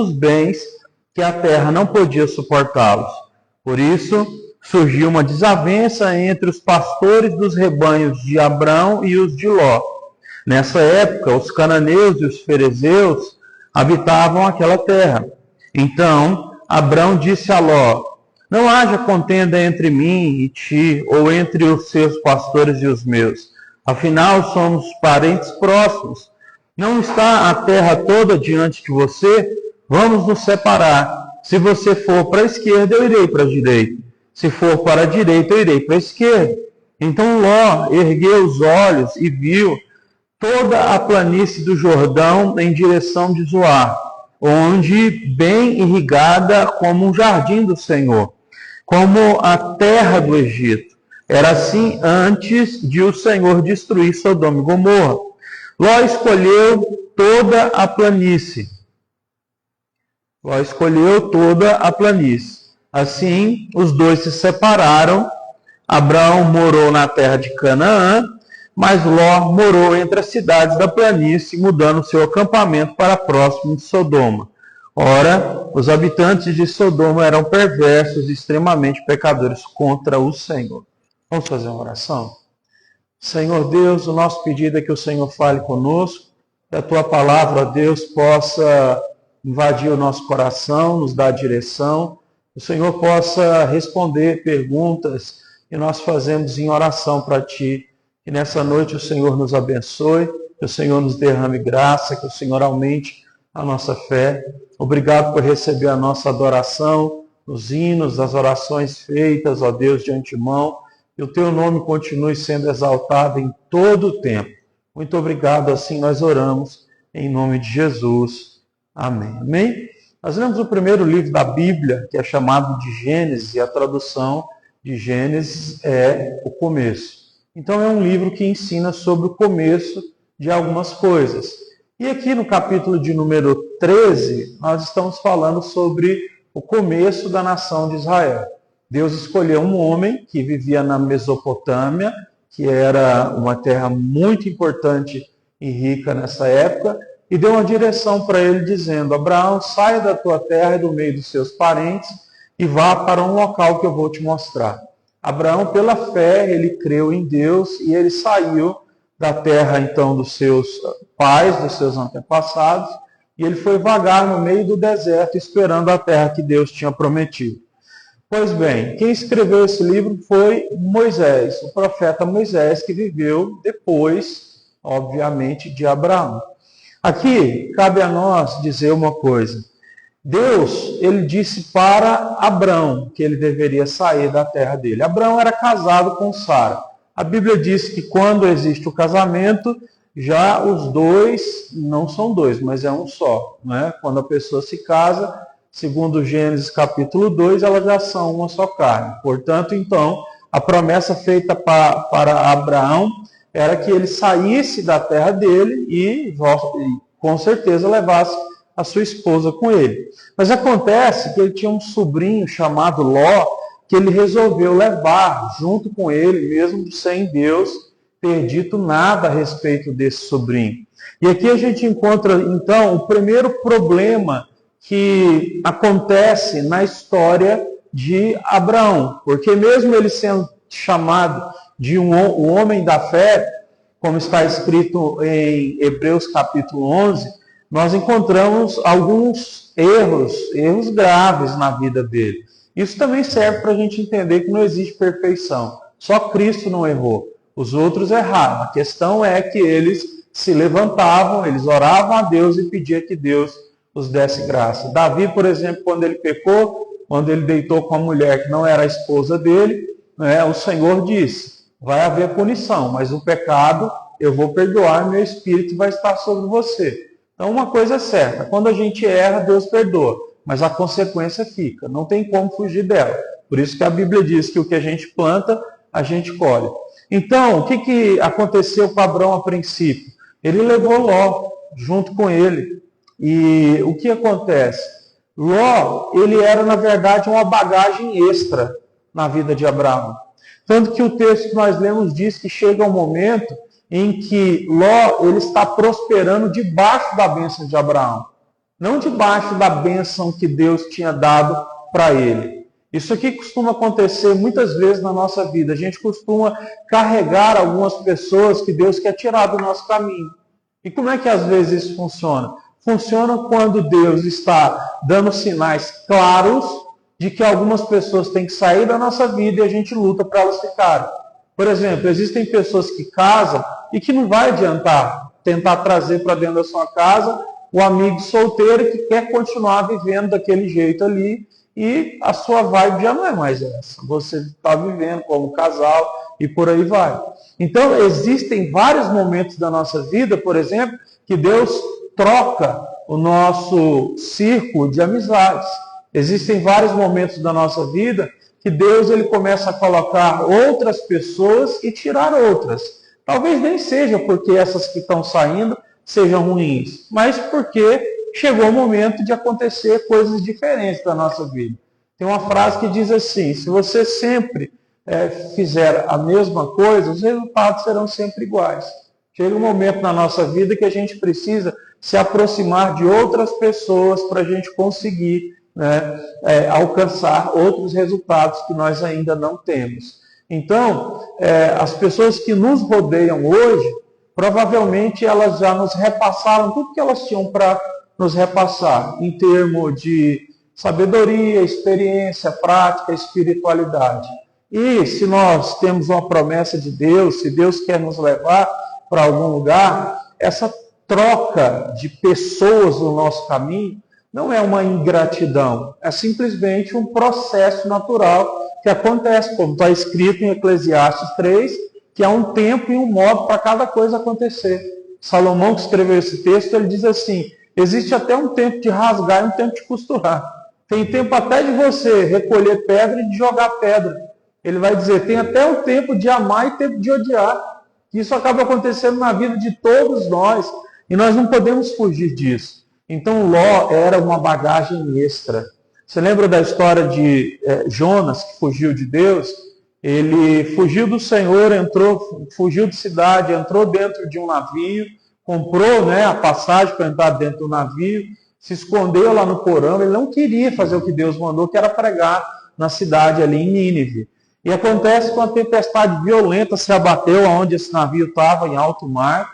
os bens que a terra não podia suportá-los. Por isso, surgiu uma desavença entre os pastores dos rebanhos de Abrão e os de Ló. Nessa época, os cananeus e os ferezeus habitavam aquela terra. Então, Abrão disse a Ló: não haja contenda entre mim e ti, ou entre os seus pastores e os meus. Afinal, somos parentes próximos. Não está a terra toda diante de você? Vamos nos separar. Se você for para a esquerda, eu irei para a direita. Se for para a direita, eu irei para a esquerda. Então Ló ergueu os olhos e viu toda a planície do Jordão em direção de Zoar, onde bem irrigada como um jardim do Senhor, como a terra do Egito. Era assim antes de o Senhor destruir Sodoma e Gomorra. Ló escolheu toda a planície. Assim, os dois se separaram. Abrão morou na terra de Canaã, mas Ló morou entre as cidades da planície, mudando seu acampamento para próximo de Sodoma. Ora, os habitantes de Sodoma eram perversos e extremamente pecadores contra o Senhor. Vamos fazer uma oração? Senhor Deus, o nosso pedido é que o Senhor fale conosco, que a Tua palavra, ó Deus, possa invadir o nosso coração, nos dar direção, que o Senhor possa responder perguntas que nós fazemos em oração para Ti. Que nessa noite o Senhor nos abençoe, que o Senhor nos derrame graça, que o Senhor aumente a nossa fé. Obrigado por receber a nossa adoração, os hinos, as orações feitas, ó Deus, de antemão. Que o Teu nome continue sendo exaltado em todo o tempo. Muito obrigado, assim nós oramos, em nome de Jesus. Amém. Amém? Nós lemos o primeiro livro da Bíblia, que é chamado de Gênesis, e a tradução de Gênesis é o começo. Então é um livro que ensina sobre o começo de algumas coisas. E aqui no capítulo de número 13, nós estamos falando sobre o começo da nação de Israel. Deus escolheu um homem que vivia na Mesopotâmia, que era uma terra muito importante e rica nessa época, e deu uma direção para ele dizendo: Abraão, saia da tua terra e do meio dos seus parentes e vá para um local que eu vou te mostrar. Abraão, pela fé, ele creu em Deus e ele saiu da terra, então, dos seus pais, dos seus antepassados, e ele foi vagar no meio do deserto, esperando a terra que Deus tinha prometido. Pois bem, quem escreveu esse livro foi Moisés, o profeta Moisés, que viveu depois, obviamente, de Abraão. Aqui, cabe a nós dizer uma coisa. Deus, ele disse para Abrão que ele deveria sair da terra dele. Abrão era casado com Sara. A Bíblia diz que quando existe o casamento, já os dois, não são dois, mas é um só. Né? Quando a pessoa se casa, segundo Gênesis capítulo 2, elas já são uma só carne. Portanto, então, a promessa feita para Abraão era que ele saísse da terra dele e com certeza levasse a sua esposa com ele. Mas acontece que ele tinha um sobrinho chamado Ló, que ele resolveu levar junto com ele, mesmo sem Deus ter dito nada a respeito desse sobrinho. E aqui a gente encontra, então, o primeiro problema que acontece na história de Abraão. Porque mesmo ele sendo chamado de um homem da fé, como está escrito em Hebreus capítulo 11, nós encontramos alguns erros graves na vida dele. Isso também serve para a gente entender que não existe perfeição. Só Cristo não errou. Os outros erraram. A questão é que eles se levantavam, eles oravam a Deus e pediam que Deus os desse graça. Davi, por exemplo, quando ele pecou, quando ele deitou com a mulher que não era a esposa dele, o Senhor disse: vai haver punição, mas o pecado eu vou perdoar, meu espírito vai estar sobre você. Então uma coisa é certa, quando a gente erra, Deus perdoa, mas a consequência fica, não tem como fugir dela. Por isso que a Bíblia diz que o que a gente planta, a gente colhe. Então, o que aconteceu com Abrão a princípio? Ele levou Ló junto com ele. E o que acontece? Ló, ele era na verdade uma bagagem extra na vida de Abraão. Tanto que o texto que nós lemos diz que chega um momento em que Ló ele está prosperando debaixo da bênção de Abraão. não debaixo da bênção que Deus tinha dado para ele. Isso aqui costuma acontecer muitas vezes na nossa vida. A gente costuma carregar algumas pessoas que Deus quer tirar do nosso caminho. E como é que às vezes isso funciona? Funciona quando Deus está dando sinais claros de que algumas pessoas têm que sair da nossa vida e a gente luta para elas ficarem. Por exemplo, existem pessoas que casam e que não vai adiantar tentar trazer para dentro da sua casa o amigo solteiro que quer continuar vivendo daquele jeito ali e a sua vibe já não é mais essa. Você está vivendo como casal e por aí vai. Então, existem vários momentos da nossa vida, por exemplo, que Deus troca o nosso círculo de amizades. Existem vários momentos da nossa vida que Deus ele começa a colocar outras pessoas e tirar outras. Talvez nem seja porque essas que estão saindo sejam ruins, mas porque chegou o momento de acontecer coisas diferentes da nossa vida. Tem uma frase que diz assim: se você sempre fizer a mesma coisa, os resultados serão sempre iguais. Chega um momento na nossa vida que a gente precisa se aproximar de outras pessoas para a gente conseguir alcançar outros resultados que nós ainda não temos. Então, as pessoas que nos rodeiam hoje, provavelmente elas já nos repassaram tudo que elas tinham para nos repassar, em termos de sabedoria, experiência, prática, espiritualidade. E se nós temos uma promessa de Deus, se Deus quer nos levar para algum lugar, essa troca de pessoas no nosso caminho não é uma ingratidão, é simplesmente um processo natural que acontece, como está escrito em Eclesiastes 3, que há um tempo e um modo para cada coisa acontecer. Salomão, que escreveu esse texto, ele diz assim: existe até um tempo de rasgar e um tempo de costurar. Tem tempo até de você recolher pedra e de jogar pedra. Ele vai dizer, tem até o tempo de amar e tempo de odiar. Isso acaba acontecendo na vida de todos nós, e nós não podemos fugir disso. Então Ló era uma bagagem extra. Você lembra da história de Jonas, que fugiu de Deus? Ele fugiu do Senhor, fugiu de cidade, entrou dentro de um navio, comprou a passagem para entrar dentro do navio, se escondeu lá no porão. Ele não queria fazer o que Deus mandou, que era pregar na cidade ali em Nínive. E acontece que uma tempestade violenta se abateu onde esse navio estava, em alto mar.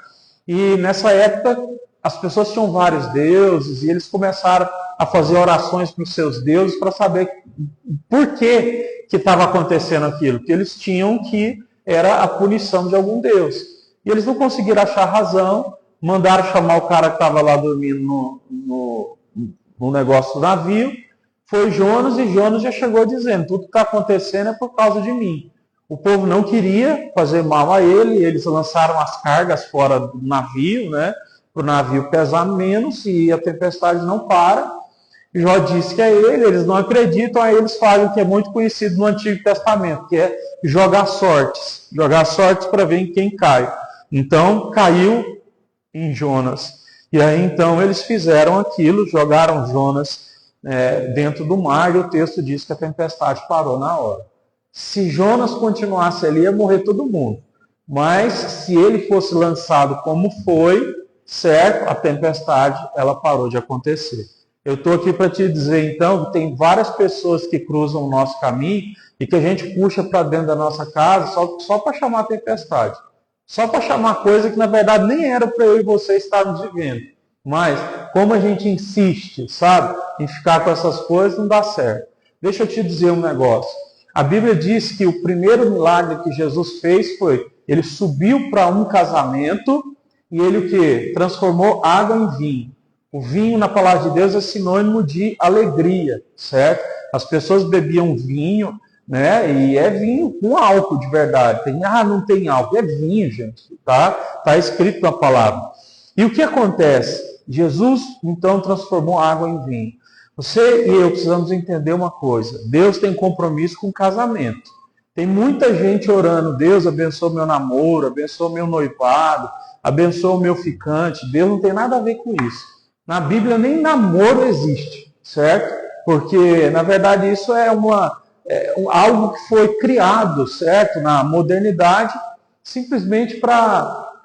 E nessa época as pessoas tinham vários deuses e eles começaram a fazer orações para os seus deuses para saber por que estava acontecendo aquilo. Que eles tinham que era a punição de algum deus. E eles não conseguiram achar razão, mandaram chamar o cara que estava lá dormindo no negócio do navio. Foi Jonas, e Jonas já chegou dizendo, tudo que está acontecendo é por causa de mim. O povo não queria fazer mal a ele, eles lançaram as cargas fora do navio, para o navio pesar menos, e a tempestade não para. Jó disse que é ele, eles não acreditam, aí eles fazem o que é muito conhecido no Antigo Testamento, que é jogar sortes para ver em quem cai. Então, caiu em Jonas. E aí, então, eles fizeram aquilo, jogaram Jonas dentro do mar, e o texto diz que a tempestade parou na hora. Se Jonas continuasse ali, ia morrer todo mundo. Mas, se ele fosse lançado como foi, certo, a tempestade, ela parou de acontecer. Eu estou aqui para te dizer, então, que tem várias pessoas que cruzam o nosso caminho e que a gente puxa para dentro da nossa casa só para chamar a tempestade. Só para chamar coisa que, na verdade, nem era para eu e você estarmos vivendo. Mas, como a gente insiste, sabe, em ficar com essas coisas, não dá certo. Deixa eu te dizer um negócio. A Bíblia diz que o primeiro milagre que Jesus fez foi, ele subiu para um casamento e ele o quê? Transformou água em vinho. O vinho, na palavra de Deus, é sinônimo de alegria, certo? As pessoas bebiam vinho, e é vinho com álcool de verdade. Não tem álcool, é vinho, gente, tá? Está escrito na palavra. E o que acontece? Jesus, então, transformou água em vinho. Você e eu precisamos entender uma coisa. Deus tem compromisso com o casamento. Tem muita gente orando, Deus abençoa meu namoro, abençoa meu noivado, abençoa o meu ficante. Deus não tem nada a ver com isso. Na Bíblia nem namoro existe, certo? Porque, na verdade, isso é algo que foi criado, certo? Na modernidade, simplesmente para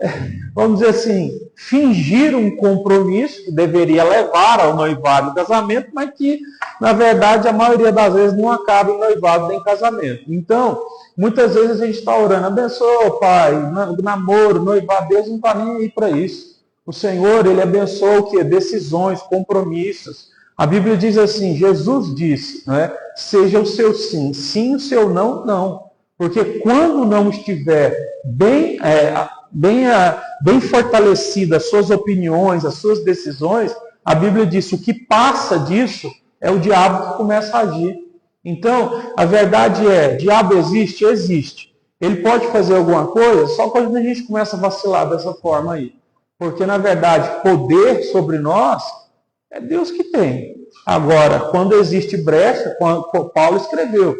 vamos dizer assim, fingir um compromisso que deveria levar ao noivado e casamento, mas que, na verdade, a maioria das vezes não acaba em noivado nem casamento. Então, muitas vezes a gente está orando, abençoa, Pai, namoro, noivado, Deus não está nem aí para isso. O Senhor, Ele abençoa o quê? Decisões, compromissos. A Bíblia diz assim, Jesus disse, né? Seja o seu sim, sim, o seu não, não. Porque quando não estiver bem fortalecidas as suas opiniões, as suas decisões, a Bíblia diz, o que passa disso é o diabo que começa a agir. Então, a verdade é, diabo existe? Existe. Ele pode fazer alguma coisa só quando a gente começa a vacilar dessa forma aí. Porque, na verdade, poder sobre nós é Deus que tem. Agora, quando existe brecha, Paulo escreveu,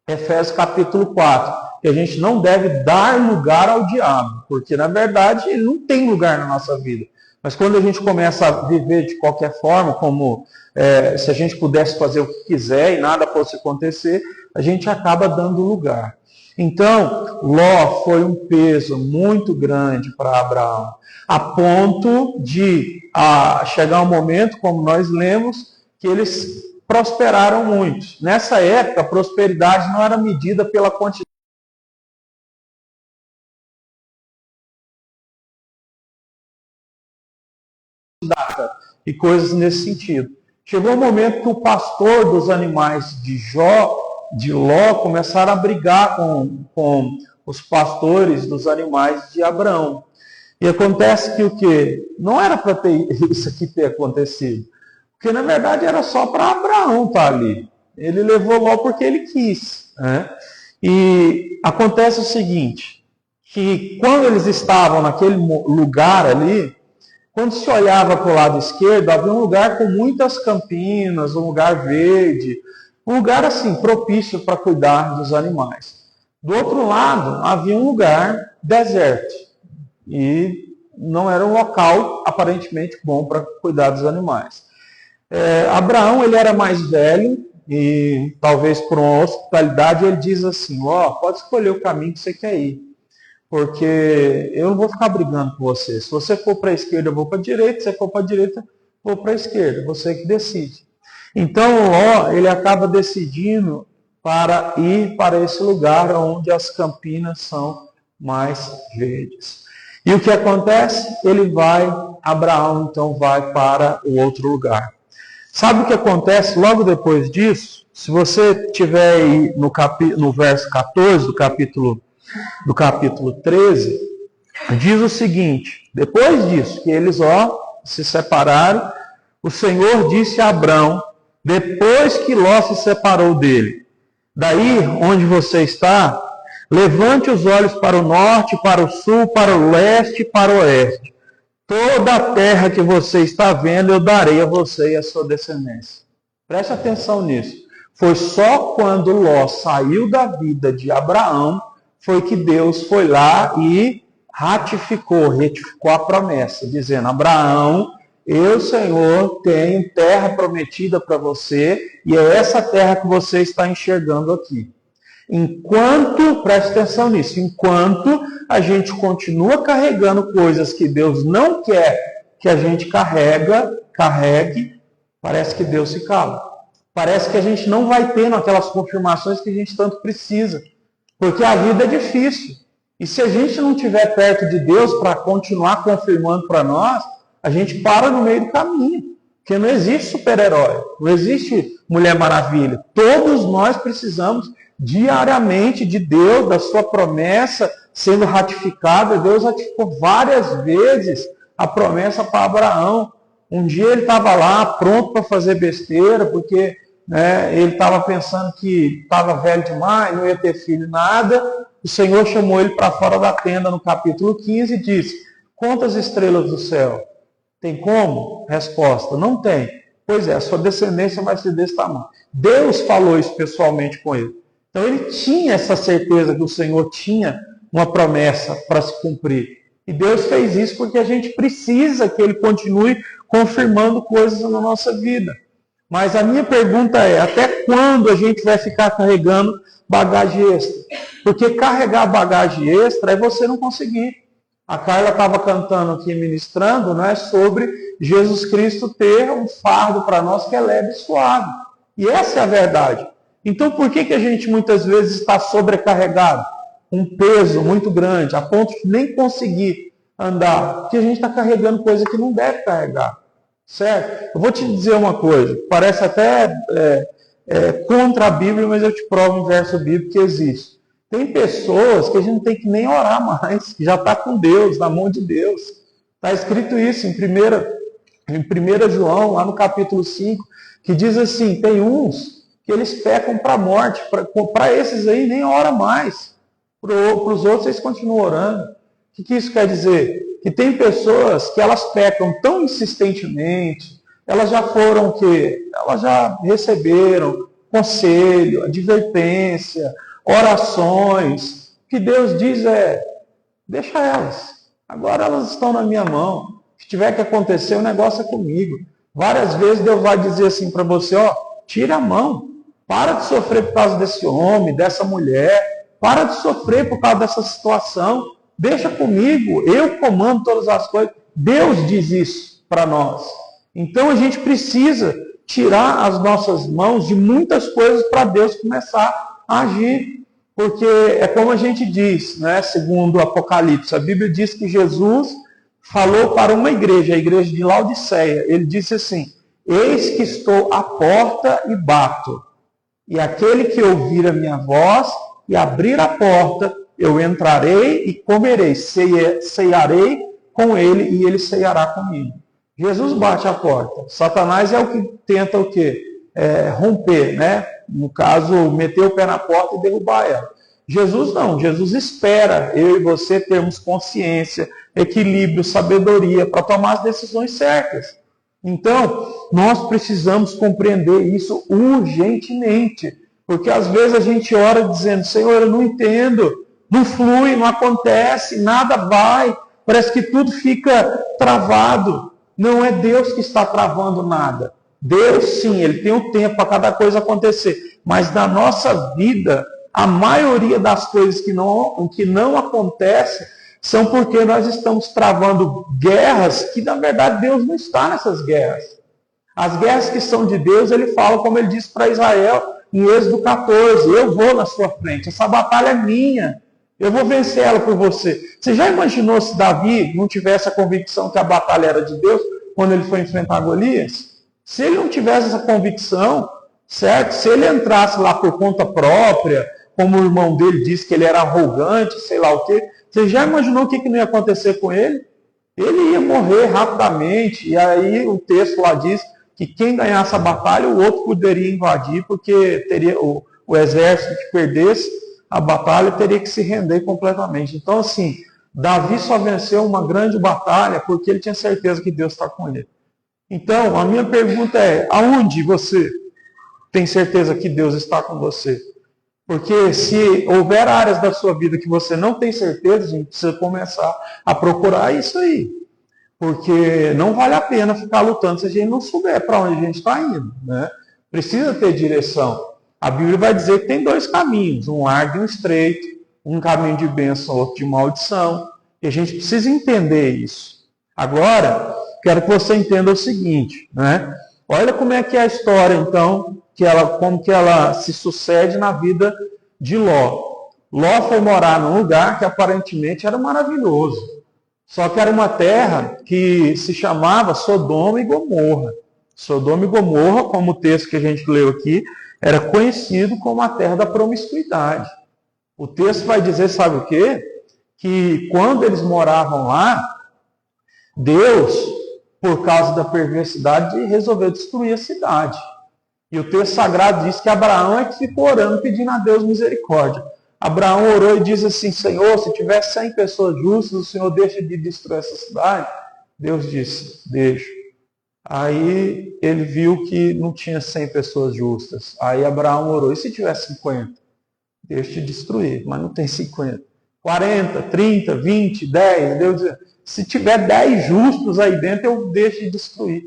Efésios capítulo 4, que a gente não deve dar lugar ao diabo, porque, na verdade, ele não tem lugar na nossa vida. Mas quando a gente começa a viver de qualquer forma, como se a gente pudesse fazer o que quiser e nada fosse acontecer, a gente acaba dando lugar. Então, Ló foi um peso muito grande para Abraão, a ponto de chegar um momento, como nós lemos, que eles prosperaram muito. Nessa época, a prosperidade não era medida pela quantidade e coisas nesse sentido. Chegou um momento que o pastor dos animais de Ló, começaram a brigar com os pastores dos animais de Abraão. E acontece que o quê? Não era para ter isso aqui ter acontecido. Porque, na verdade, era só para Abraão estar ali. Ele levou Ló porque ele quis. Né? E acontece o seguinte, que quando eles estavam naquele lugar ali, quando se olhava para o lado esquerdo, havia um lugar com muitas campinas, um lugar verde, um lugar assim, propício para cuidar dos animais. Do outro lado, havia um lugar deserto. E não era um local aparentemente bom para cuidar dos animais. Abraão, ele era mais velho, e talvez por uma hospitalidade, ele diz assim, pode escolher o caminho que você quer ir. Porque eu não vou ficar brigando com você. Se você for para a esquerda, eu vou para a direita. Se você for para a direita, eu vou para a esquerda. Você que decide. Então, Ló, ele acaba decidindo para ir para esse lugar onde as campinas são mais verdes. E o que acontece? Abraão então vai para o outro lugar. Sabe o que acontece logo depois disso? Se você tiver aí no verso 14 do capítulo 13, diz o seguinte, depois disso, que eles se separaram, o Senhor disse a Abrão, depois que Ló se separou dele, daí onde você está, levante os olhos para o norte, para o sul, para o leste e para o oeste. Toda a terra que você está vendo, eu darei a você e a sua descendência. Preste atenção nisso. Foi só quando Ló saiu da vida de Abraão, foi que Deus foi lá e retificou a promessa, dizendo, Abraão, eu, Senhor, tenho terra prometida para você, e é essa terra que você está enxergando aqui. Preste atenção nisso, enquanto a gente continua carregando coisas que Deus não quer que a gente carregue, parece que Deus se cala. Parece que a gente não vai tendo aquelas confirmações que a gente tanto precisa. Porque a vida é difícil. E se a gente não estiver perto de Deus para continuar confirmando para nós, a gente para no meio do caminho. Porque não existe super-herói, não existe Mulher Maravilha. Todos nós precisamos diariamente de Deus, da sua promessa sendo ratificada. Deus ratificou várias vezes a promessa para Abraão. Um dia ele estava lá pronto para fazer besteira, porque ele estava pensando que estava velho demais, não ia ter filho, nada. O Senhor chamou ele para fora da tenda no capítulo 15 e disse, conta as estrelas do céu. Tem como? Resposta, não tem. Pois é, a sua descendência vai ser desse tamanho. Deus falou isso pessoalmente com ele. Então ele tinha essa certeza que o Senhor tinha uma promessa para se cumprir. E Deus fez isso porque a gente precisa que Ele continue confirmando coisas na nossa vida. Mas a minha pergunta é, até quando a gente vai ficar carregando bagagem extra? Porque carregar bagagem extra é você não conseguir. A Carla estava cantando aqui, ministrando, né, sobre Jesus Cristo ter um fardo para nós que é leve e suave. E essa é a verdade. Então, por que a gente muitas vezes está sobrecarregado? Um peso muito grande, a ponto de nem conseguir andar. Porque a gente está carregando coisa que não deve carregar. Certo? Eu vou te dizer uma coisa, parece até contra a Bíblia, mas eu te provo um verso bíblico que existe. Tem pessoas que a gente não tem que nem orar mais, que já está com Deus, na mão de Deus. Está escrito isso em 1 João, lá no capítulo 5, que diz assim, tem uns que eles pecam para a morte, para esses aí nem ora mais. Para os outros eles continuam orando. O que isso quer dizer? Que tem pessoas que elas pecam tão insistentemente, elas já foram o quê? Elas já receberam conselho, advertência, orações. O que Deus diz deixa elas. Agora elas estão na minha mão. Se tiver que acontecer, o negócio é comigo. Várias vezes Deus vai dizer assim para você, tira a mão. Para de sofrer por causa desse homem, dessa mulher. Para de sofrer por causa dessa situação. Deixa comigo, eu comando todas as coisas. Deus diz isso para nós. Então a gente precisa tirar as nossas mãos de muitas coisas para Deus começar a agir. Porque é como a gente diz, né, segundo o Apocalipse, a Bíblia diz que Jesus falou para uma igreja, a igreja de Laodiceia. Ele disse assim, eis que estou à porta e bato. E aquele que ouvir a minha voz e abrir a porta, eu entrarei e comerei, ceiarei com ele e ele ceiará comigo. Jesus bate a porta. Satanás é o que tenta o quê? Romper, né? No caso, meter o pé na porta e derrubar ela. Jesus não. Jesus espera eu e você termos consciência, equilíbrio, sabedoria para tomar as decisões certas. Então, nós precisamos compreender isso urgentemente. Porque às vezes a gente ora dizendo, Senhor, eu não entendo. Não flui, não acontece, nada vai, parece que tudo fica travado. Não é Deus que está travando nada. Deus, sim, Ele tem um tempo para cada coisa acontecer. Mas na nossa vida, a maioria das coisas que não acontecem são porque nós estamos travando guerras que, na verdade, Deus não está nessas guerras. As guerras que são de Deus, Ele fala, como Ele disse para Israel, em Êxodo 14, eu vou na sua frente, essa batalha é minha. Eu vou vencer ela por você. Você já imaginou se Davi não tivesse a convicção que a batalha era de Deus quando ele foi enfrentar Golias? Se ele não tivesse essa convicção, certo? Se ele entrasse lá por conta própria, como o irmão dele disse que ele era arrogante, sei lá o quê, você já imaginou o que não ia acontecer com ele? Ele ia morrer rapidamente. E aí o texto lá diz que quem ganhasse a batalha, o outro poderia invadir, porque teria o exército que perdesse a batalha teria que se render completamente. Então, assim, Davi só venceu uma grande batalha porque ele tinha certeza que Deus está com ele. Então, a minha pergunta é, aonde você tem certeza que Deus está com você? Porque se houver áreas da sua vida que você não tem certeza, a gente precisa começar a procurar isso aí. Porque não vale a pena ficar lutando se a gente não souber para onde a gente está indo, né? Precisa ter direção. A Bíblia vai dizer que tem dois caminhos, um largo e um estreito, um caminho de bênção, outro de maldição. E a gente precisa entender isso. Agora, quero que você entenda o seguinte, né? Olha como é que é a história, então, como que ela se sucede na vida de Ló. Ló foi morar num lugar que aparentemente era maravilhoso. Só que era uma terra que se chamava Sodoma e Gomorra. Sodoma e Gomorra, como o texto que a gente leu aqui, era conhecido como a terra da promiscuidade. O texto vai dizer, sabe o quê? Que quando eles moravam lá, Deus, por causa da perversidade, resolveu destruir a cidade. E o texto sagrado diz que Abraão é que ficou orando, pedindo a Deus misericórdia. Abraão orou e diz assim, Senhor, se tiver 100 pessoas justas, o Senhor deixa de destruir essa cidade? Deus disse, deixa. Aí ele viu que não tinha 100 pessoas justas. Aí Abraão orou, e se tiver 50? Deixa de destruir, mas não tem 50. 40, 30, 20, 10, Deus diz, se tiver 10 justos aí dentro, eu deixo de destruir.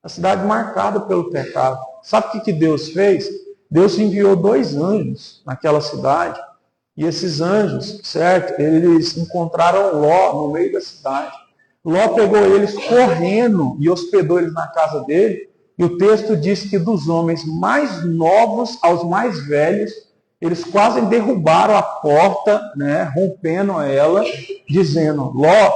A cidade marcada pelo pecado. Sabe o que Deus fez? Deus enviou 2 anjos naquela cidade, E esses anjos, certo? Eles encontraram Ló no meio da cidade. Ló pegou eles correndo e hospedou eles na casa dele. E o texto diz que dos homens mais novos aos mais velhos, eles quase derrubaram a porta, né, rompendo ela, dizendo: Ló,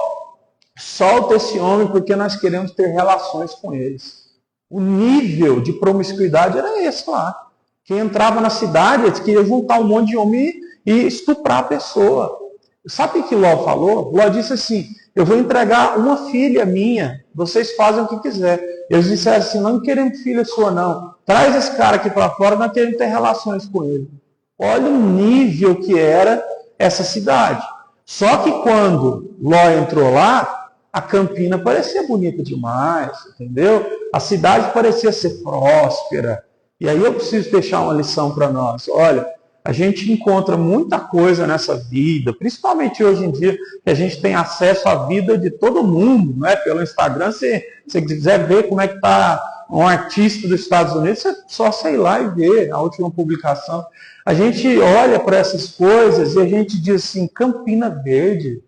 solta esse homem porque nós queremos ter relações com eles. O nível de promiscuidade era esse lá. Quem entrava na cidade, eles queriam juntar um monte de homem e estuprar a pessoa. Sabe o que Ló falou? Ló disse assim: eu vou entregar uma filha minha, vocês fazem o que quiser. Eles disseram assim: não queremos filha sua não, traz esse cara aqui para fora, nós queremos ter relações com ele. Olha o nível que era essa cidade. Só que quando Ló entrou lá, a Campina parecia bonita demais, entendeu? A cidade parecia ser próspera. E aí eu preciso deixar uma lição para nós. Olha, a gente encontra muita coisa nessa vida, principalmente hoje em dia, que a gente tem acesso à vida de todo mundo, não é? Pelo Instagram, se você quiser ver como é que está um artista dos Estados Unidos, você só sei lá e ver a última publicação. A gente olha para essas coisas e a gente diz assim: Campina Verde.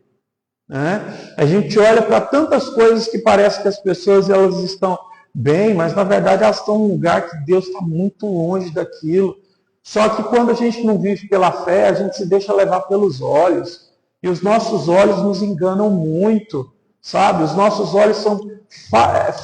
Né? A gente olha para tantas coisas que parece que as pessoas elas estão bem, mas na verdade elas estão num lugar que Deus está muito longe daquilo. Só que quando a gente não vive pela fé, a gente se deixa levar pelos olhos. E os nossos olhos nos enganam muito, sabe? Os nossos olhos são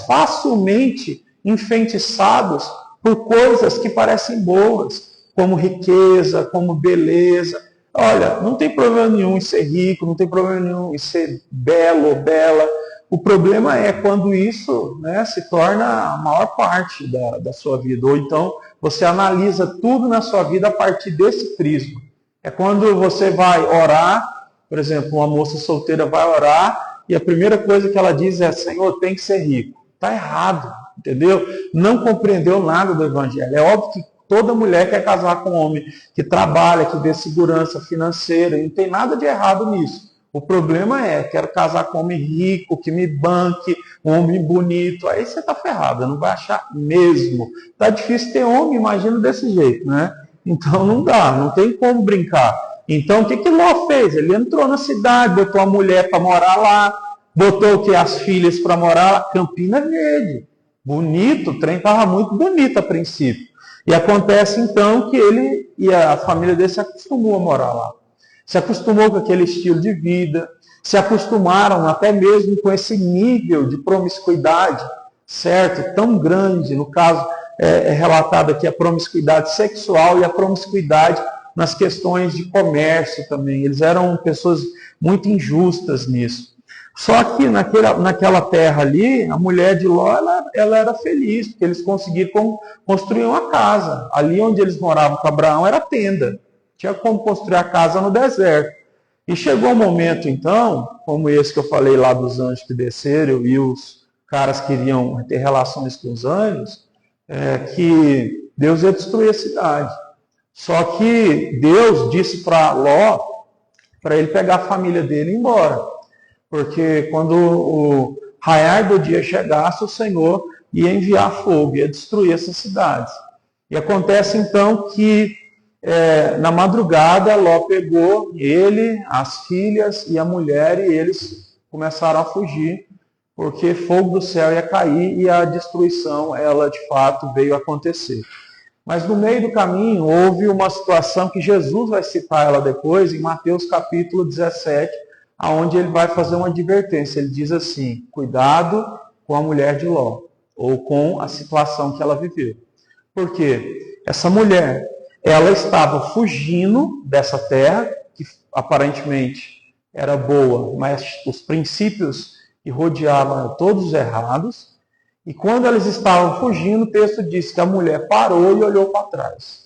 facilmente enfeitiçados por coisas que parecem boas, como riqueza, como beleza. Olha, não tem problema nenhum em ser rico, não tem problema nenhum em ser belo ou bela. O problema é quando isso, né, se torna a maior parte da sua vida. Ou então você analisa tudo na sua vida a partir desse prisma. É quando você vai orar, por exemplo, uma moça solteira vai orar e a primeira coisa que ela diz é: Senhor, tem que ser rico. Está errado, entendeu? Não compreendeu nada do Evangelho. É óbvio que toda mulher quer casar com um homem que trabalha, que dê segurança financeira, e não tem nada de errado nisso. O problema é: quero casar com um homem rico, que me banque, um homem bonito. Aí você está ferrado, não vai achar mesmo. Está difícil ter homem, imagina desse jeito, né? Então não dá, não tem como brincar. Então o que Ló fez? Ele entrou na cidade, botou a mulher para morar lá, botou o que? As filhas para morar lá. Campina Verde. Bonito, o trem estava muito bonito a princípio. E acontece então que ele e a família dele se acostumou a morar lá. Se acostumou com aquele estilo de vida, se acostumaram até mesmo com esse nível de promiscuidade, certo? Tão grande, no caso é relatado aqui a promiscuidade sexual e a promiscuidade nas questões de comércio também. Eles eram pessoas muito injustas nisso. Só que naquela terra ali, a mulher de Ló, ela era feliz, porque eles conseguiram construir uma casa. Ali onde eles moravam com Abraão era tenda. Tinha como construir a casa no deserto. E chegou um momento, então, como esse que eu falei lá dos anjos que desceram e os caras queriam ter relações com os anjos, que Deus ia destruir a cidade. Só que Deus disse para Ló, para ele pegar a família dele e ir embora. Porque quando o raiar do dia chegasse, o Senhor ia enviar fogo, ia destruir essas cidades. E acontece então que na madrugada Ló pegou ele, as filhas e a mulher, e eles começaram a fugir, porque fogo do céu ia cair e a destruição, ela de fato veio acontecer. Mas no meio do caminho houve uma situação que Jesus vai citar ela depois, em Mateus capítulo 17, onde ele vai fazer uma advertência. Ele diz assim: cuidado com a mulher de Ló, ou com a situação que ela viveu. Por quê? Essa mulher, ela estava fugindo dessa terra, que aparentemente era boa, mas os princípios que rodeavam eram todos errados. E quando eles estavam fugindo, o texto diz que a mulher parou e olhou para trás.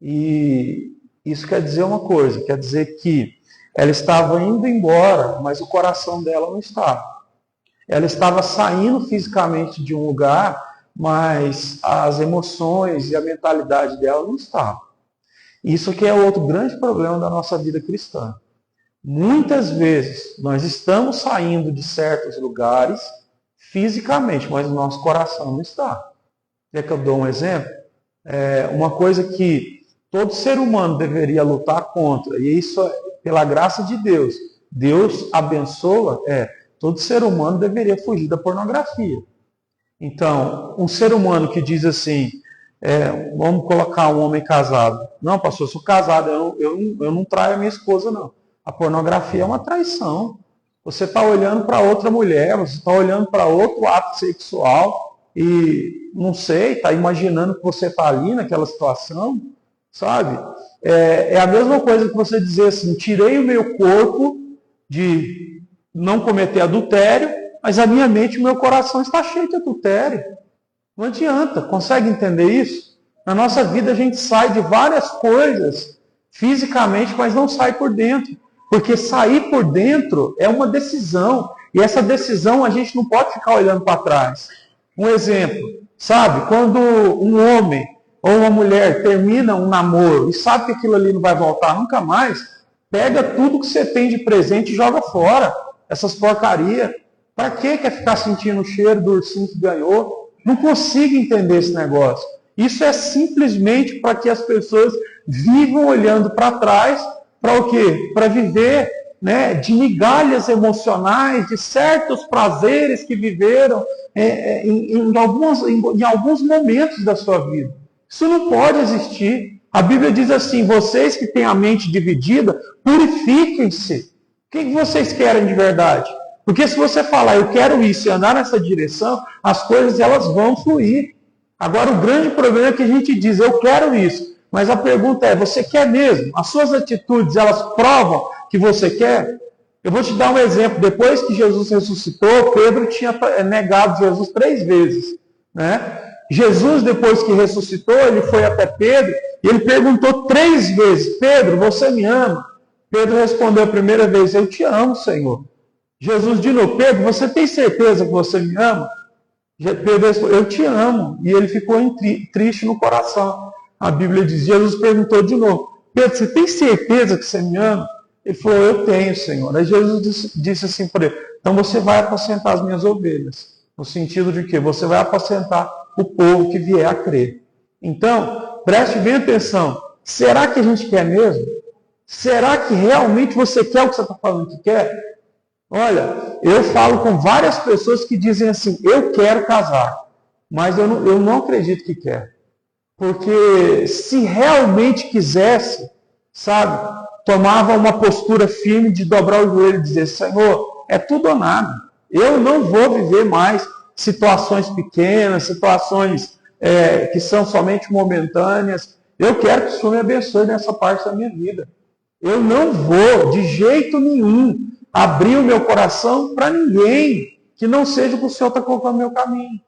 E isso quer dizer uma coisa, quer dizer que ela estava indo embora, mas o coração dela não estava. Ela estava saindo fisicamente de um lugar, mas as emoções e a mentalidade dela não estavam. Isso que é outro grande problema da nossa vida cristã. Muitas vezes nós estamos saindo de certos lugares fisicamente, mas o nosso coração não está. Quer que eu dou um exemplo? Uma coisa que todo ser humano deveria lutar contra, e isso é pela graça de Deus. Deus abençoa, todo ser humano deveria fugir da pornografia. Então, um ser humano que diz assim, vamos colocar um homem casado. Não, pastor, eu sou casado, eu não traio a minha esposa, não. A pornografia é uma traição. Você está olhando para outra mulher, você está olhando para outro ato sexual e, não sei, está imaginando que você está ali naquela situação, sabe? É a mesma coisa que você dizer assim, tirei o meu corpo de não cometer adultério, mas a minha mente e o meu coração está cheio de adultério. Não adianta, consegue entender isso? Na nossa vida a gente sai de várias coisas fisicamente, mas não sai por dentro. Porque sair por dentro é uma decisão. E essa decisão a gente não pode ficar olhando para trás. Um exemplo, sabe? Quando um homem ou uma mulher termina um namoro e sabe que aquilo ali não vai voltar nunca mais, pega tudo que você tem de presente e joga fora. Essas porcarias. Para que quer ficar sentindo o cheiro do ursinho que ganhou? Não consigo entender esse negócio. Isso é simplesmente para que as pessoas vivam olhando para trás. Para o quê? Para viver, né, de migalhas emocionais, de certos prazeres que viveram em alguns momentos da sua vida. Isso não pode existir. A Bíblia diz assim, vocês que têm a mente dividida, purifiquem-se. O que vocês querem de verdade? Porque se você falar, eu quero isso e andar nessa direção, as coisas elas vão fluir. Agora o grande problema é que a gente diz, eu quero isso. Mas a pergunta é, você quer mesmo? As suas atitudes, elas provam que você quer? Eu vou te dar um exemplo. Depois que Jesus ressuscitou, Pedro tinha negado Jesus 3 vezes. Né? Jesus, depois que ressuscitou, ele foi até Pedro e ele perguntou 3 vezes, Pedro, você me ama? Pedro respondeu a primeira vez, eu te amo, Senhor. Jesus de novo, Pedro, você tem certeza que você me ama? Pedro respondeu, eu te amo. E ele ficou triste no coração. A Bíblia diz, Jesus perguntou de novo, Pedro, você tem certeza que você me ama? Ele falou, eu tenho, Senhor. Aí Jesus disse assim para ele, então você vai apacentar as minhas ovelhas. No sentido de que você vai apacentar o povo que vier a crer. Então, preste bem atenção. Será que a gente quer mesmo? Será que realmente você quer o que você está falando que quer? Olha, eu falo com várias pessoas que dizem assim, eu quero casar, mas eu não acredito que quer. Porque se realmente quisesse, sabe, tomava uma postura firme de dobrar o joelho e dizer, Senhor, é tudo ou nada. Eu não vou viver mais situações pequenas, situações que são somente momentâneas. Eu quero que o Senhor me abençoe nessa parte da minha vida. Eu não vou, de jeito nenhum, abrir o meu coração para ninguém que não seja o que o Senhor está colocando no meu caminho.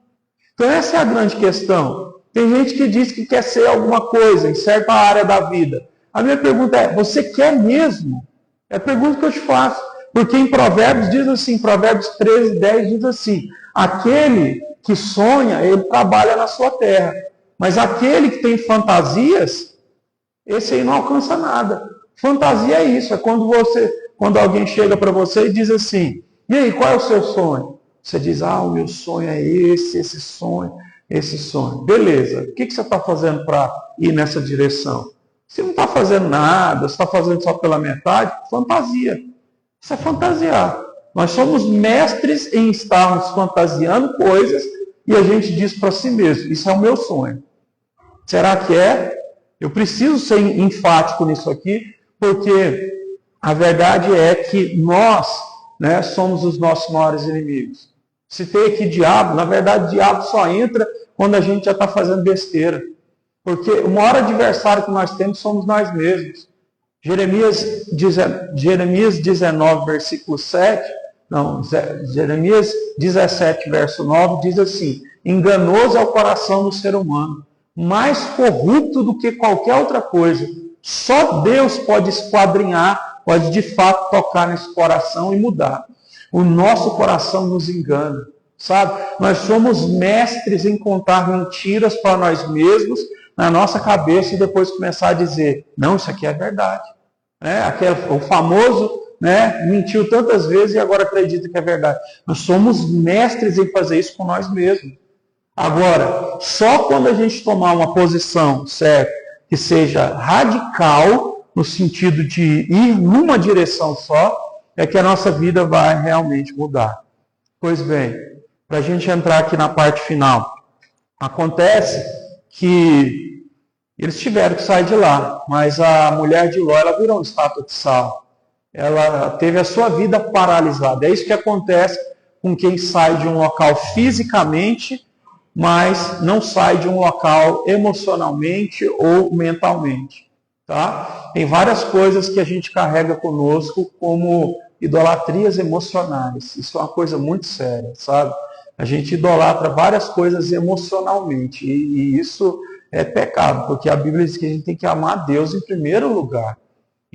Então essa é a grande questão. Tem gente que diz que quer ser alguma coisa em certa área da vida. A minha pergunta é, você quer mesmo? É a pergunta que eu te faço. Porque em Provérbios diz assim, Provérbios 13, 10 diz assim, aquele que sonha, ele trabalha na sua terra. Mas aquele que tem fantasias, esse aí não alcança nada. Fantasia é isso, é quando alguém chega para você e diz assim, e aí, qual é o seu sonho? Você diz, o meu sonho é esse sonho. Esse sonho. Beleza, o que você está fazendo para ir nessa direção? Você não está fazendo nada, você está fazendo só pela metade, fantasia. Isso é fantasiar. Nós somos mestres em estarmos fantasiando coisas e a gente diz para si mesmo, isso é o meu sonho. Será que é? Eu preciso ser enfático nisso aqui, porque a verdade é que nós, né, somos os nossos maiores inimigos. Citei aqui diabo, na verdade o diabo só entra quando a gente já está fazendo besteira. Porque o maior adversário que nós temos somos nós mesmos. Jeremias 19, versículo 7, Jeremias 17, verso 9, diz assim, enganoso é o coração do ser humano, mais corrupto do que qualquer outra coisa. Só Deus pode esquadrinhar, pode de fato tocar nesse coração e mudar. O nosso coração nos engana, sabe? Nós somos mestres em contar mentiras para nós mesmos, na nossa cabeça, e depois começar a dizer, não, isso aqui é verdade. O famoso, mentiu tantas vezes e agora acredita que é verdade. Nós somos mestres em fazer isso com nós mesmos. Agora, só quando a gente tomar uma posição, certo? que seja radical, no sentido de ir numa direção só, é que a nossa vida vai realmente mudar. Pois bem, para a gente entrar aqui na parte final, acontece que eles tiveram que sair de lá, mas a mulher de Ló, ela virou uma estátua de sal. Ela teve a sua vida paralisada. É isso que acontece com quem sai de um local fisicamente, mas não sai de um local emocionalmente ou mentalmente. Tá? Tem várias coisas que a gente carrega conosco como idolatrias emocionais. Isso é uma coisa muito séria, sabe? A gente idolatra várias coisas emocionalmente e isso é pecado, porque a Bíblia diz que a gente tem que amar Deus em primeiro lugar.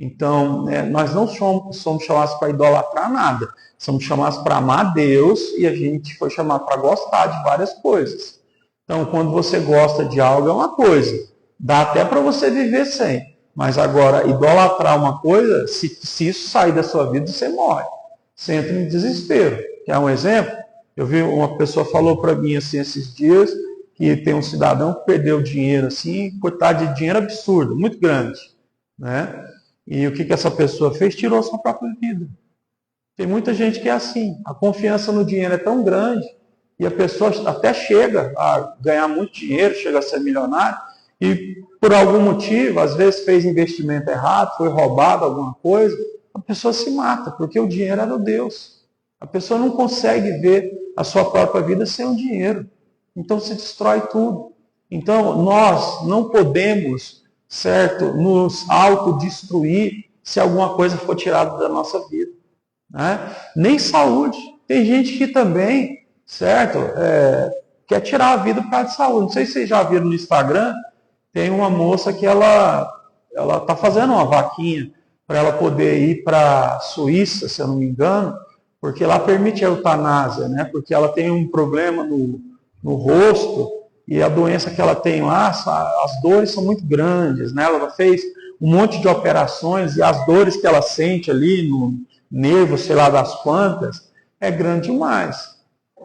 Então, nós não somos chamados para idolatrar nada. Somos chamados para amar Deus e a gente foi chamado para gostar de várias coisas. Então, quando você gosta de algo é uma coisa. Dá até para você viver sem. Mas agora, idolatrar uma coisa, se isso sair da sua vida, você morre. Você entra em desespero. Quer um exemplo? Eu vi uma pessoa falou para mim assim, esses dias, que tem um cidadão que perdeu dinheiro assim, coitado de dinheiro absurdo, muito grande. Né? E o que essa pessoa fez? Tirou sua própria vida. Tem muita gente que é assim. A confiança no dinheiro é tão grande e a pessoa até chega a ganhar muito dinheiro, chega a ser milionário e por algum motivo, às vezes fez investimento errado, foi roubado alguma coisa, a pessoa se mata, porque o dinheiro era o Deus. A pessoa não consegue ver a sua própria vida sem o dinheiro. Então se destrói tudo. Então nós não podemos, certo, nos autodestruir se alguma coisa for tirada da nossa vida. Né? Nem saúde. Tem gente que também, certo, quer tirar a vida por causa de saúde. Não sei se vocês já viram no Instagram, tem uma moça que ela está fazendo uma vaquinha para ela poder ir para a Suíça, se eu não me engano, porque lá permite a eutanásia, né? Porque ela tem um problema no rosto e a doença que ela tem lá, as dores são muito grandes, né? Ela fez um monte de operações e as dores que ela sente ali no nervo, sei lá das quantas, é grande demais.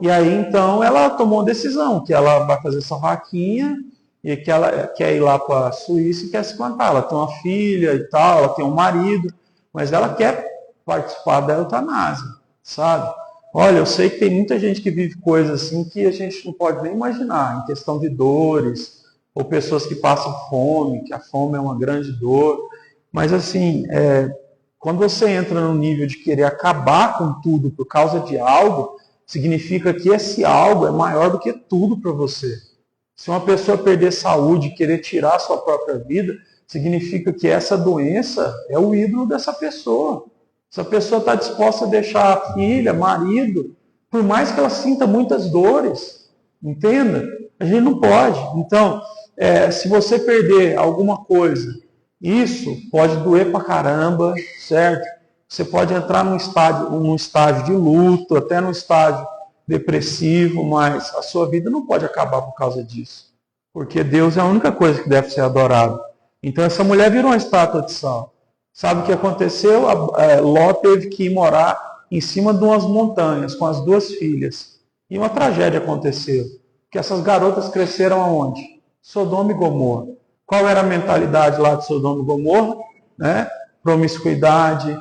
E aí então ela tomou uma decisão, que ela vai fazer essa vaquinha e que ela quer ir lá para a Suíça e quer se plantar. Ela tem uma filha e tal, ela tem um marido, mas ela quer participar da eutanásia, sabe? Olha, eu sei que tem muita gente que vive coisas assim que a gente não pode nem imaginar, em questão de dores, ou pessoas que passam fome, que a fome é uma grande dor. Mas assim, quando você entra no nível de querer acabar com tudo por causa de algo, significa que esse algo é maior do que tudo para você. Se uma pessoa perder saúde e querer tirar a sua própria vida, significa que essa doença é o ídolo dessa pessoa. Essa pessoa está disposta a deixar a filha, marido, por mais que ela sinta muitas dores. Entenda? A gente não pode. Então, se você perder alguma coisa, isso pode doer pra caramba, certo? Você pode entrar num estágio de luto, até num estágio depressivo, mas a sua vida não pode acabar por causa disso. Porque Deus é a única coisa que deve ser adorada. Então essa mulher virou uma estátua de sal. Sabe o que aconteceu? Ló teve que ir morar em cima de umas montanhas com as duas filhas. E uma tragédia aconteceu. Porque essas garotas cresceram aonde? Sodoma e Gomorra. Qual era a mentalidade lá de Sodoma e Gomorra? Né? Promiscuidade,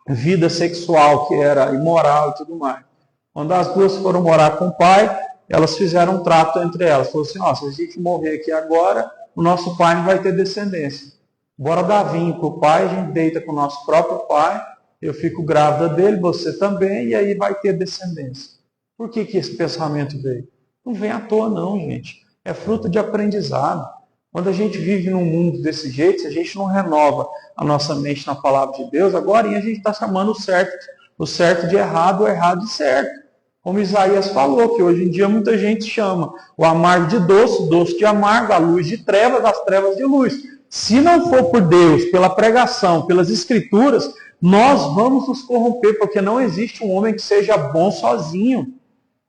vida sexual que era imoral e tudo mais. Quando as duas foram morar com o pai, elas fizeram um trato entre elas. Falaram assim, se a gente morrer aqui agora, o nosso pai não vai ter descendência. Bora dar vinho para o pai, a gente deita com o nosso próprio pai, eu fico grávida dele, você também, e aí vai ter descendência. Por que esse pensamento veio? Não vem à toa não, gente. É fruto de aprendizado. Quando a gente vive num mundo desse jeito, se a gente não renova a nossa mente na palavra de Deus, agora a gente está chamando o certo de errado, o errado de certo. Como Isaías falou, que hoje em dia muita gente chama o amargo de doce, o doce de amargo, a luz de trevas, as trevas de luz. Se não for por Deus, pela pregação, pelas escrituras, nós vamos nos corromper, porque não existe um homem que seja bom sozinho.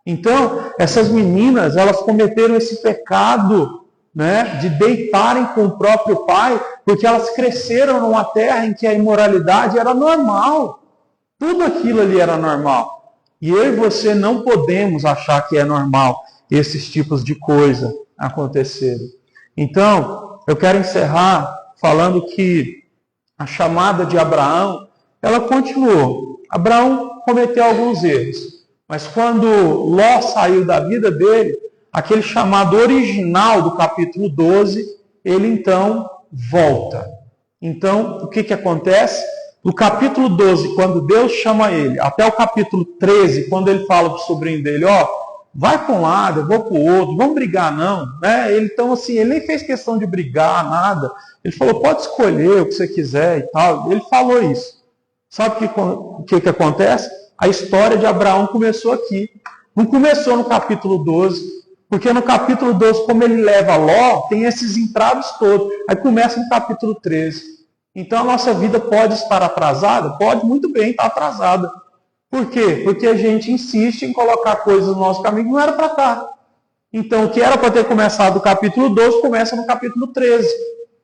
Então, essas meninas, elas cometeram esse pecado, né, de deitarem com o próprio pai, porque elas cresceram numa terra em que a imoralidade era normal. Tudo aquilo ali era normal. E eu e você não podemos achar que é normal esses tipos de coisa acontecerem. Então, eu quero encerrar falando que a chamada de Abraão, ela continuou. Abraão cometeu alguns erros, mas quando Ló saiu da vida dele, aquele chamado original do capítulo 12, ele então volta. Então, o que acontece? No capítulo 12, quando Deus chama ele, até o capítulo 13, quando ele fala para o sobrinho dele, vai para um lado, eu vou para o outro, vamos brigar não. Então, assim, ele nem fez questão de brigar, nada. Ele falou, pode escolher o que você quiser e tal. Ele falou isso. Sabe o que acontece? A história de Abraão começou aqui. Não começou no capítulo 12, porque no capítulo 12, como ele leva Ló, tem esses entraves todos. Aí começa no capítulo 13. Então a nossa vida pode estar atrasada? Pode muito bem estar atrasada. Por quê? Porque a gente insiste em colocar coisas no nosso caminho que não era para estar. Então o que era para ter começado no capítulo 12, começa no capítulo 13.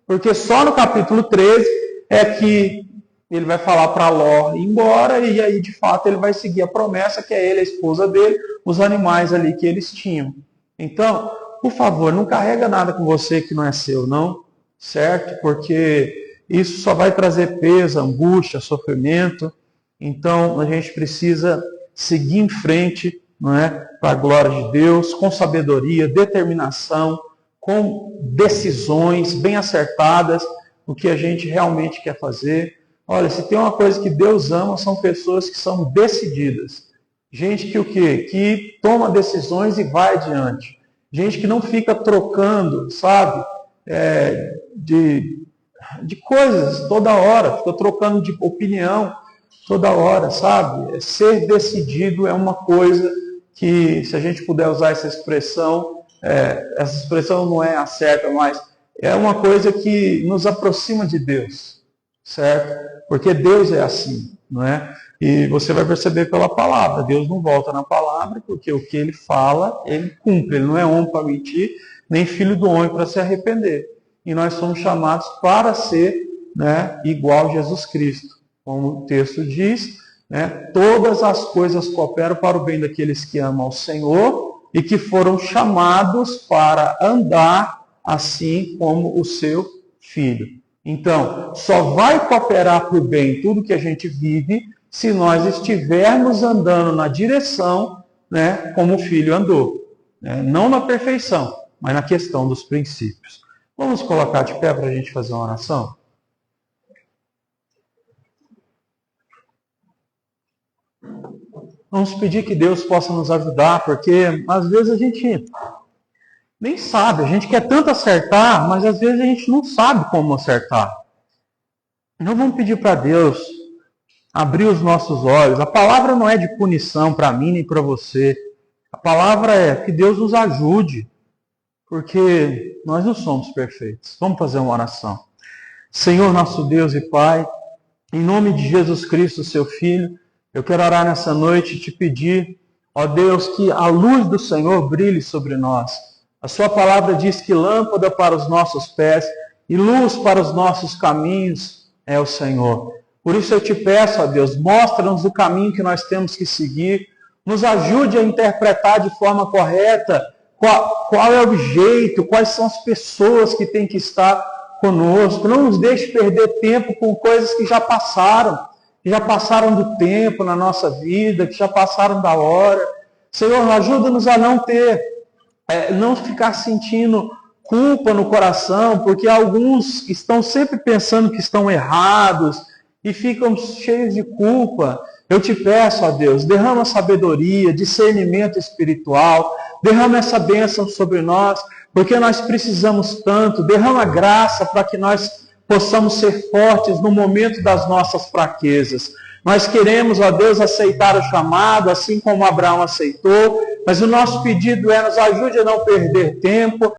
Porque só no capítulo 13 é que ele vai falar para Ló ir embora, e aí de fato ele vai seguir a promessa, que é ele, a esposa dele, os animais ali que eles tinham. Então, por favor, não carrega nada com você que não é seu, não, certo? Porque isso só vai trazer peso, angústia, sofrimento. Então, a gente precisa seguir em frente, não é? Para a glória de Deus, com sabedoria, determinação, com decisões bem acertadas, o que a gente realmente quer fazer. Olha, se tem uma coisa que Deus ama, são pessoas que são decididas. Gente que o quê? Que toma decisões e vai adiante. Gente que não fica trocando, sabe? De coisas toda hora, fica trocando de opinião toda hora, sabe? Ser decidido é uma coisa que, se a gente puder usar essa expressão não é a certa, mas é uma coisa que nos aproxima de Deus, certo? Porque Deus é assim, não é? E você vai perceber pela palavra, Deus não volta na palavra, porque o que Ele fala, Ele cumpre. Ele não é homem para mentir, nem filho do homem para se arrepender. E nós somos chamados para ser, né, igual a Jesus Cristo. Como o texto diz, né, todas as coisas cooperam para o bem daqueles que amam ao Senhor e que foram chamados para andar assim como o seu Filho. Então, só vai cooperar para o bem tudo que a gente vive se nós estivermos andando na direção, né, como o Filho andou. Né? Não na perfeição, mas na questão dos princípios. Vamos colocar de pé para a gente fazer uma oração? Vamos pedir que Deus possa nos ajudar, porque às vezes a gente nem sabe, a gente quer tanto acertar, mas às vezes a gente não sabe como acertar. Então vamos pedir para Deus abrir os nossos olhos. A palavra não é de punição para mim nem para você. A palavra é que Deus nos ajude, porque nós não somos perfeitos. Vamos fazer uma oração. Senhor, nosso Deus e Pai, em nome de Jesus Cristo, seu Filho, eu quero orar nessa noite e te pedir, ó Deus, que a luz do Senhor brilhe sobre nós. A sua palavra diz que lâmpada para os nossos pés e luz para os nossos caminhos é o Senhor. Por isso eu te peço, ó Deus, mostra-nos o caminho que nós temos que seguir, nos ajude a interpretar de forma correta qual é o jeito, quais são as pessoas que têm que estar conosco. Não nos deixe perder tempo com coisas que já passaram do tempo na nossa vida, que já passaram da hora. Senhor, ajuda-nos a não ficar sentindo culpa no coração, porque alguns estão sempre pensando que estão errados e ficam cheios de culpa. Eu te peço, ó Deus, derrama sabedoria, discernimento espiritual, derrama essa bênção sobre nós, porque nós precisamos tanto. Derrama graça para que nós possamos ser fortes no momento das nossas fraquezas. Nós queremos, ó Deus, aceitar o chamado, assim como Abraão aceitou, mas o nosso pedido é: nos ajude a não perder tempo,